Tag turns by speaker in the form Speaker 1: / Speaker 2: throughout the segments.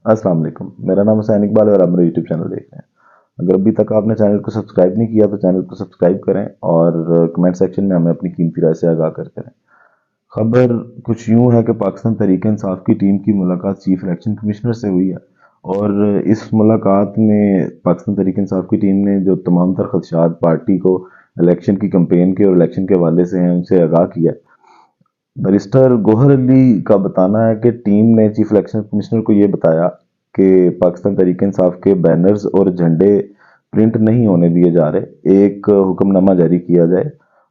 Speaker 1: السلام علیکم، میرا نام حسین اقبال ہے اور آپ میرا یوٹیوب چینل دیکھ رہے ہیں۔ اگر ابھی تک آپ نے چینل کو سبسکرائب نہیں کیا تو چینل کو سبسکرائب کریں اور کمنٹ سیکشن میں ہمیں اپنی قیمتی رائے سے آگاہ کرتے رہیں۔ خبر کچھ یوں ہے کہ پاکستان تحریک انصاف کی ٹیم کی ملاقات چیف الیکشن کمشنر سے ہوئی ہے، اور اس ملاقات میں پاکستان تحریک انصاف کی ٹیم نے جو تمام تر خدشات پارٹی کو الیکشن کی کمپین کے اور الیکشن کے حوالے سے ہیں ان سے آگاہ کیا ہے۔ بیرسٹر گوہر علی کا بتانا ہے کہ ٹیم نے چیف الیکشن کمشنر کو یہ بتایا کہ پاکستان تحریک انصاف کے بینرز اور جھنڈے پرنٹ نہیں ہونے دیے جا رہے، ایک حکم نامہ جاری کیا جائے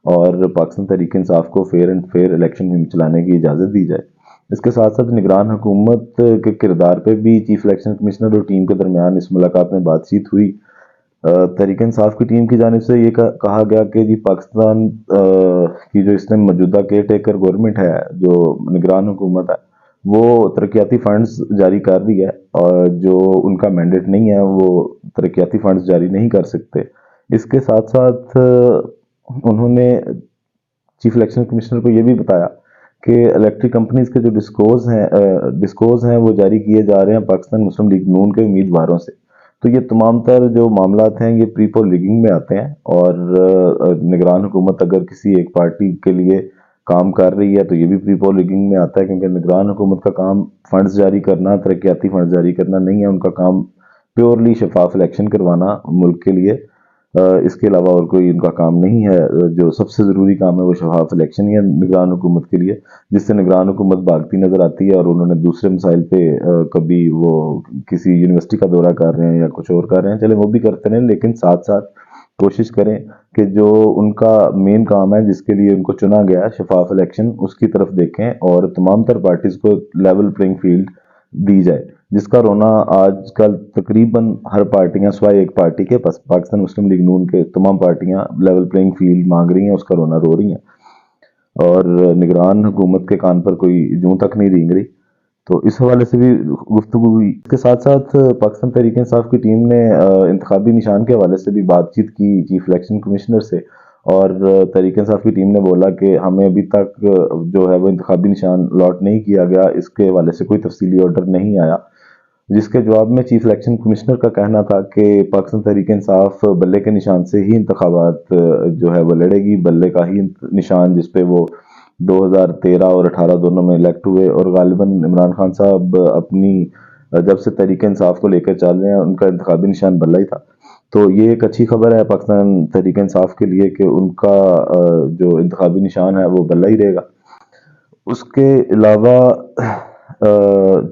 Speaker 1: اور پاکستان تحریک انصاف کو فیئر اینڈ فیئر الیکشن مہم چلانے کی اجازت دی جائے۔ اس کے ساتھ ساتھ نگران حکومت کے کردار پہ بھی چیف الیکشن کمشنر اور ٹیم کے درمیان اس ملاقات میں بات چیت ہوئی۔ تحریک انصاف کی ٹیم کی جانب سے یہ کہا گیا کہ جی پاکستان کی جو اس نے موجودہ کیئر ٹیکر گورنمنٹ ہے، جو نگران حکومت ہے، وہ ترقیاتی فنڈز جاری کر رہی ہے اور جو ان کا مینڈیٹ نہیں ہے وہ ترقیاتی فنڈز جاری نہیں کر سکتے۔ اس کے ساتھ ساتھ انہوں نے چیف الیکشن کمشنر کو یہ بھی بتایا کہ الیکٹرک کمپنیز کے جو ڈسکوز ہیں وہ جاری کیے جا رہے ہیں پاکستان مسلم لیگ نون کے امیدواروں سے۔ تو یہ تمام تر جو معاملات ہیں یہ پری پول لیگنگ میں آتے ہیں، اور نگران حکومت اگر کسی ایک پارٹی کے لیے کام کر رہی ہے تو یہ بھی پری پول لیگنگ میں آتا ہے، کیونکہ نگران حکومت کا کام فنڈز جاری کرنا، ترقیاتی فنڈز جاری کرنا نہیں ہے، ان کا کام پیورلی شفاف الیکشن کروانا ملک کے لیے۔ اس کے علاوہ اور کوئی ان کا کام نہیں ہے۔ جو سب سے ضروری کام ہے وہ شفاف الیکشن ہی ہے نگران حکومت کے لیے، جس سے نگران حکومت بھاگتی نظر آتی ہے، اور انہوں نے دوسرے مسائل پہ کبھی وہ کسی یونیورسٹی کا دورہ کر رہے ہیں یا کچھ اور کر رہے ہیں، چلے وہ بھی کرتے رہیں، لیکن ساتھ ساتھ کوشش کریں کہ جو ان کا مین کام ہے جس کے لیے ان کو چنا گیا ہے شفاف الیکشن، اس کی طرف دیکھیں اور تمام تر پارٹیز کو لیول پلینگ فیلڈ دی جائے، جس کا رونا آج کل تقریباً ہر پارٹیاں سوائے ایک پارٹی کے پاکستان مسلم لیگ نون کے تمام پارٹیاں لیول پلینگ فیلڈ مانگ رہی ہیں، اس کا رونا رو رہی ہیں، اور نگران حکومت کے کان پر کوئی جوں تک نہیں رینگ رہی۔ تو اس حوالے سے بھی گفتگو ہوئی۔ اس کے ساتھ ساتھ پاکستان تحریک انصاف کی ٹیم نے انتخابی نشان کے حوالے سے بھی بات چیت کی چیف الیکشن کمشنر سے، اور تحریک انصاف کی ٹیم نے بولا کہ ہمیں ابھی تک جو ہے وہ انتخابی نشان لاٹ نہیں کیا گیا، اس کے حوالے سے کوئی تفصیلی آرڈر نہیں آیا، جس کے جواب میں چیف الیکشن کمشنر کا کہنا تھا کہ پاکستان تحریک انصاف بلے کے نشان سے ہی انتخابات جو ہے وہ لڑے گی، بلے کا ہی نشان جس پہ وہ 2013 اور 18 دونوں میں الیکٹ ہوئے، اور غالباً عمران خان صاحب اپنی جب سے تحریک انصاف کو لے کر چل رہے ہیں ان کا انتخابی نشان بلہ ہی تھا۔ تو یہ ایک اچھی خبر ہے پاکستان تحریک انصاف کے لیے کہ ان کا جو انتخابی نشان ہے وہ بلہ ہی رہے گا۔ اس کے علاوہ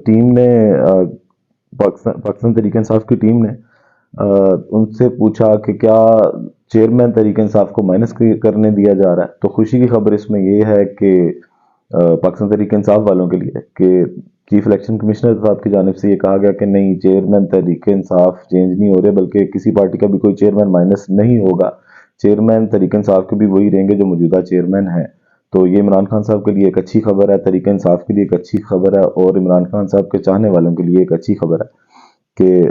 Speaker 1: ٹیم نے پاکستان تحریک انصاف کی ٹیم نے ان سے پوچھا کہ کیا چیئرمین تحریک انصاف کو مائنس کرنے دیا جا رہا ہے، تو خوشی کی خبر اس میں یہ ہے کہ پاکستان تحریک انصاف والوں کے لیے کہ چیف الیکشن کمشنر صاحب کی جانب سے یہ کہا گیا کہ نہیں، چیئرمین تحریک انصاف چینج نہیں ہو رہے، بلکہ کسی پارٹی کا بھی کوئی چیئرمین مائنس نہیں ہوگا، چیئرمین تحریک انصاف کے بھی وہی رہیں گے جو موجودہ چیئرمین ہیں۔ تو یہ عمران خان صاحب کے لیے ایک اچھی خبر ہے، تحریک انصاف کے لیے ایک اچھی خبر ہے، اور عمران خان صاحب کے چاہنے والوں کے لیے ایک اچھی خبر ہے کہ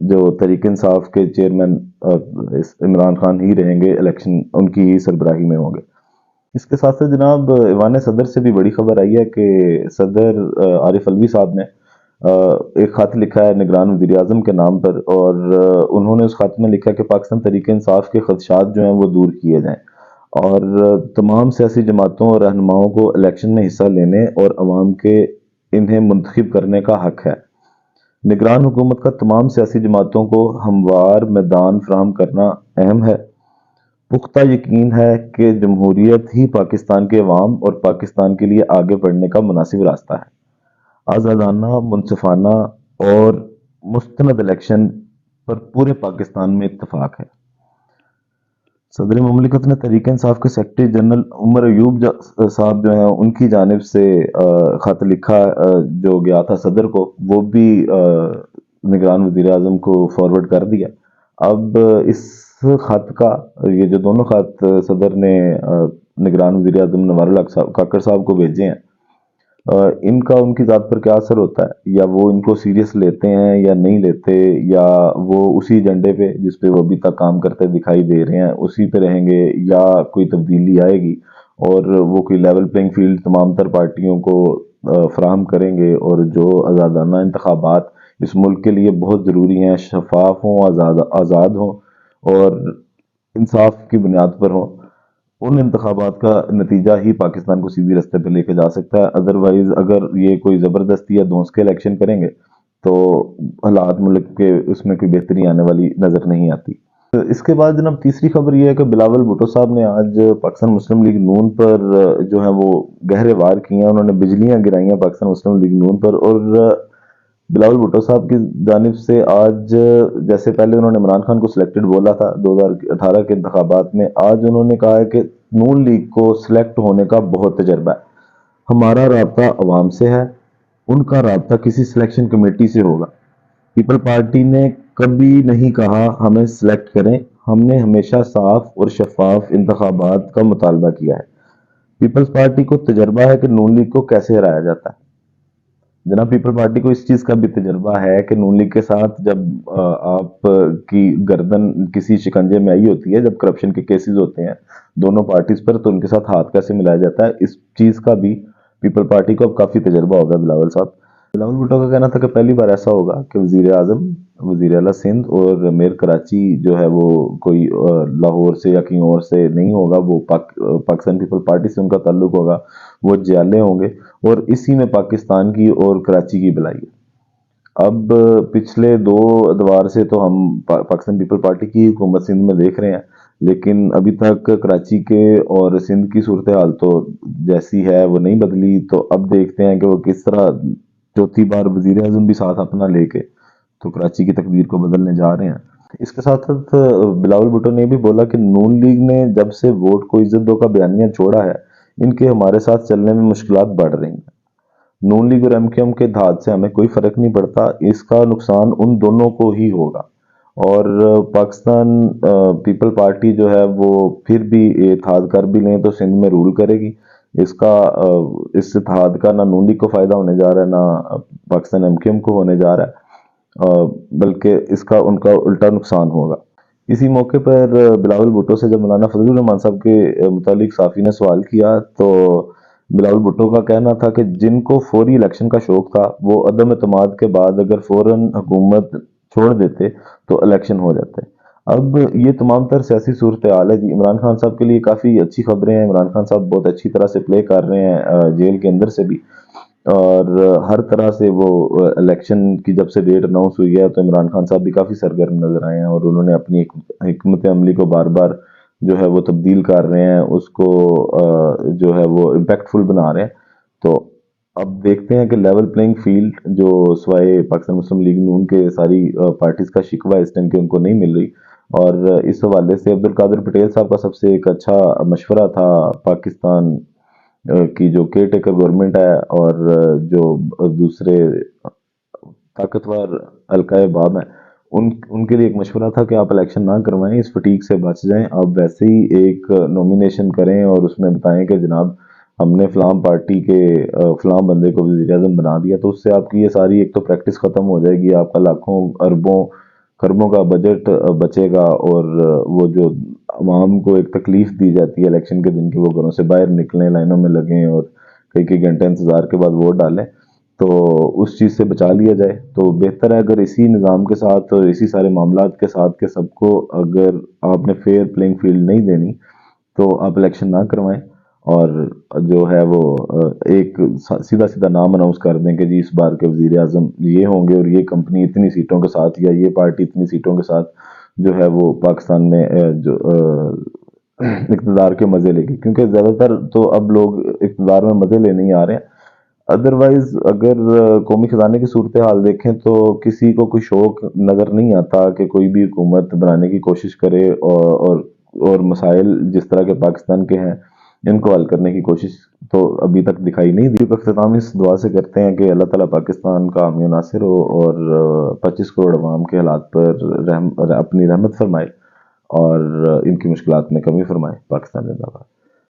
Speaker 1: جو تحریک انصاف کے چیئرمین عمران خان ہی رہیں گے، الیکشن ان کی ہی سربراہی میں ہوں گے۔ اس کے ساتھ ساتھ جناب ایوان صدر سے بھی بڑی خبر آئی ہے کہ صدر عارف علوی صاحب نے ایک خط لکھا ہے نگران وزیر اعظم کے نام پر، اور انہوں نے اس خط میں لکھا کہ پاکستان تحریک انصاف کے خدشات جو ہیں وہ دور کیے جائیں، اور تمام سیاسی جماعتوں اور رہنماؤں کو الیکشن میں حصہ لینے اور عوام کے انہیں منتخب کرنے کا حق ہے۔ نگران حکومت کا تمام سیاسی جماعتوں کو ہموار میدان فراہم کرنا اہم ہے۔ پختہ یقین ہے کہ جمہوریت ہی پاکستان کے عوام اور پاکستان کے لیے آگے بڑھنے کا مناسب راستہ ہے۔ آزادانہ، منصفانہ اور مستند الیکشن پر پورے پاکستان میں اتفاق ہے۔ صدر مملکت نے تحریک انصاف کے سیکرٹری جنرل عمر ایوب صاحب جو ہیں ان کی جانب سے خط لکھا جو گیا تھا صدر کو، وہ بھی نگران وزیر اعظم کو فارورڈ کر دیا۔ اب اس خط کا یہ جو دونوں خط صدر نے نگران وزیر اعظم نوار الحق کاکڑ صاحب کو بھیجے ہیں، ان کا ان کی ذات پر کیا اثر ہوتا ہے، یا وہ ان کو سیریس لیتے ہیں یا نہیں لیتے، یا وہ اسی ایجنڈے پہ جس پہ وہ ابھی تک کام کرتے دکھائی دے رہے ہیں اسی پہ رہیں گے، یا کوئی تبدیلی آئے گی اور وہ کوئی لیول پلینگ فیلڈ تمام تر پارٹیوں کو فراہم کریں گے، اور جو آزادانہ انتخابات اس ملک کے لیے بہت ضروری ہیں، شفاف ہوں، آزاد ہوں اور انصاف کی بنیاد پر ہوں۔ ان انتخابات کا نتیجہ ہی پاکستان کو سیدھی رستے پہ لے کے جا سکتا ہے، ادروائز اگر یہ کوئی زبردستی یا دھونس کے الیکشن کریں گے تو حالات ملک کے اس میں کوئی بہتری آنے والی نظر نہیں آتی۔ اس کے بعد جناب تیسری خبر یہ ہے کہ بلاول بھٹو صاحب نے آج پاکستان مسلم لیگ نون پر جو ہے وہ گہرے وار کیے ہیں، انہوں نے بجلیاں گرائی ہیں پاکستان مسلم لیگ نون پر۔ اور بلاول بھٹو صاحب کی جانب سے آج، جیسے پہلے انہوں نے عمران خان کو سلیکٹڈ بولا تھا 2018 کے انتخابات میں، آج انہوں نے کہا ہے کہ نون لیگ کو سلیکٹ ہونے کا بہت تجربہ ہے، ہمارا رابطہ عوام سے ہے، ان کا رابطہ کسی سلیکشن کمیٹی سے ہوگا۔ پیپل پارٹی نے کبھی نہیں کہا ہمیں سلیکٹ کریں، ہم نے ہمیشہ صاف اور شفاف انتخابات کا مطالبہ کیا ہے۔ پیپلز پارٹی کو تجربہ ہے کہ نون لیگ کو کیسے ہرایا جاتا ہے۔ جناب پیپل پارٹی کو اس چیز کا بھی تجربہ ہے کہ نون لیگ کے ساتھ جب آپ کی گردن کسی شکنجے میں آئی ہوتی ہے، جب کرپشن کے کیسز ہوتے ہیں دونوں پارٹیز پر، تو ان کے ساتھ ہاتھ کیسے ملایا جاتا ہے، اس چیز کا بھی پیپل پارٹی کو اب کافی تجربہ ہوگا۔ بلاول بھٹو کا کہنا تھا کہ پہلی بار ایسا ہوگا کہ وزیر اعظم، وزیر اعلیٰ سندھ اور میئر کراچی جو ہے وہ کوئی لاہور سے یا کہیں اور سے نہیں ہوگا، وہ پاکستان پیپل پارٹی سے ان کا تعلق ہوگا، وہ جیالے ہوں گے، اور اسی میں پاکستان کی اور کراچی کی بلائی ہے۔ اب پچھلے 2 ادوار سے تو ہم پاکستان پیپل پارٹی کی حکومت سندھ میں دیکھ رہے ہیں، لیکن ابھی تک کراچی کے اور سندھ کی صورتحال تو جیسی ہے وہ نہیں بدلی۔ تو اب دیکھتے ہیں کہ وہ کس طرح چوتھی بار وزیر اعظم بھی ساتھ اپنا لے کے تو کراچی کی تقدیر کو بدلنے جا رہے ہیں۔ اس کے ساتھ ساتھ بلاول بھٹو نے بھی بولا کہ نون لیگ نے جب سے ووٹ کو عزت دو کا بیانیہ چھوڑا ہے، ان کے ہمارے ساتھ چلنے میں مشکلات بڑھ رہی ہیں۔ نون لیگ اور ایم کیو ایم کے اتحاد سے ہمیں کوئی فرق نہیں پڑتا، اس کا نقصان ان دونوں کو ہی ہوگا۔ اور پاکستان پیپل پارٹی جو ہے وہ پھر بھی اتحاد کر بھی لیں تو سندھ میں رول کرے گی۔ اس اتحاد کا نہ نون لیگ کو فائدہ ہونے جا رہا ہے، نہ پاکستان ایم کیو ایم کو ہونے جا رہا ہے، بلکہ اس کا ان کا الٹا نقصان ہوگا۔ اسی موقع پر بلاول بھٹو سے جب مولانا فضل الرحمان صاحب کے متعلق صحافی نے سوال کیا تو بلاول بھٹو کا کہنا تھا کہ جن کو فوری الیکشن کا شوق تھا وہ عدم اعتماد کے بعد اگر فوراً حکومت چھوڑ دیتے تو الیکشن ہو جاتے۔ اب یہ تمام تر سیاسی صورتحال ہے جی، عمران خان صاحب کے لیے کافی اچھی خبریں ہیں، عمران خان صاحب بہت اچھی طرح سے پلے کر رہے ہیں جیل کے اندر سے بھی، اور ہر طرح سے وہ الیکشن کی جب سے ڈیٹ اناؤنس ہوئی ہے تو عمران خان صاحب بھی کافی سرگرم نظر آئے ہیں، اور انہوں نے اپنی حکمت عملی کو بار بار جو ہے وہ تبدیل کر رہے ہیں، اس کو جو ہے وہ امپیکٹ فل بنا رہے ہیں۔ تو اب دیکھتے ہیں کہ لیول پلینگ فیلڈ جو سوائے پاکستان مسلم لیگ نون کے ساری پارٹیز کا شکوہ اس ٹائم کہ ان کو نہیں مل رہی، اور اس حوالے سے عبدالقادر پٹیل صاحب کا سب سے ایک اچھا مشورہ تھا پاکستان کی جو کیئر ٹیکر گورنمنٹ ہے اور جو دوسرے طاقتور حلقۂ باب ہیں، ان کے لیے ایک مشورہ تھا کہ آپ الیکشن نہ کروائیں، اس فٹیگ سے بچ جائیں، آپ ویسے ہی ایک نومینیشن کریں اور اس میں بتائیں کہ جناب ہم نے فلاں پارٹی کے فلاں بندے کو وزیر اعظم بنا دیا، تو اس سے آپ کی یہ ساری ایک تو پریکٹس ختم ہو جائے گی، آپ کا لاکھوں اربوں خربوں کا بجٹ بچے گا، اور وہ جو عوام کو ایک تکلیف دی جاتی ہے الیکشن کے دن کہ وہ گھروں سے باہر نکلیں، لائنوں میں لگیں اور کئی کئی گھنٹے انتظار کے بعد ووٹ ڈالیں، تو اس چیز سے بچا لیا جائے۔ تو بہتر ہے اگر اسی نظام کے ساتھ اور اسی سارے معاملات کے ساتھ کہ سب کو اگر آپ نے فیئر پلینگ فیلڈ نہیں دینی تو آپ الیکشن نہ کروائیں، اور جو ہے وہ ایک سیدھا سیدھا نام اناؤنس کر دیں کہ جی اس بار کے وزیر اعظم یہ ہوں گے اور یہ کمپنی اتنی سیٹوں کے ساتھ یا یہ پارٹی اتنی سیٹوں کے ساتھ جو ہے وہ پاکستان میں جو اقتدار کے مزے لے گی، کیونکہ زیادہ تر تو اب لوگ اقتدار میں مزے لینے ہی آ رہے ہیں۔ ادروائز اگر قومی خزانے کی صورتحال دیکھیں تو کسی کو کوئی شوق نظر نہیں آتا کہ کوئی بھی حکومت بنانے کی کوشش کرے اور مسائل جس طرح کے پاکستان کے ہیں ان کو حل کرنے کی کوشش تو ابھی تک دکھائی نہیں دی۔ اختتام اس دعا سے کرتے ہیں کہ اللہ تعالیٰ پاکستان کا حامی و ناصر ہو اور 25 کروڑ عوام کے حالات پر اپنی رحمت فرمائے اور ان کی مشکلات میں کمی فرمائے۔ پاکستان زندہ باد۔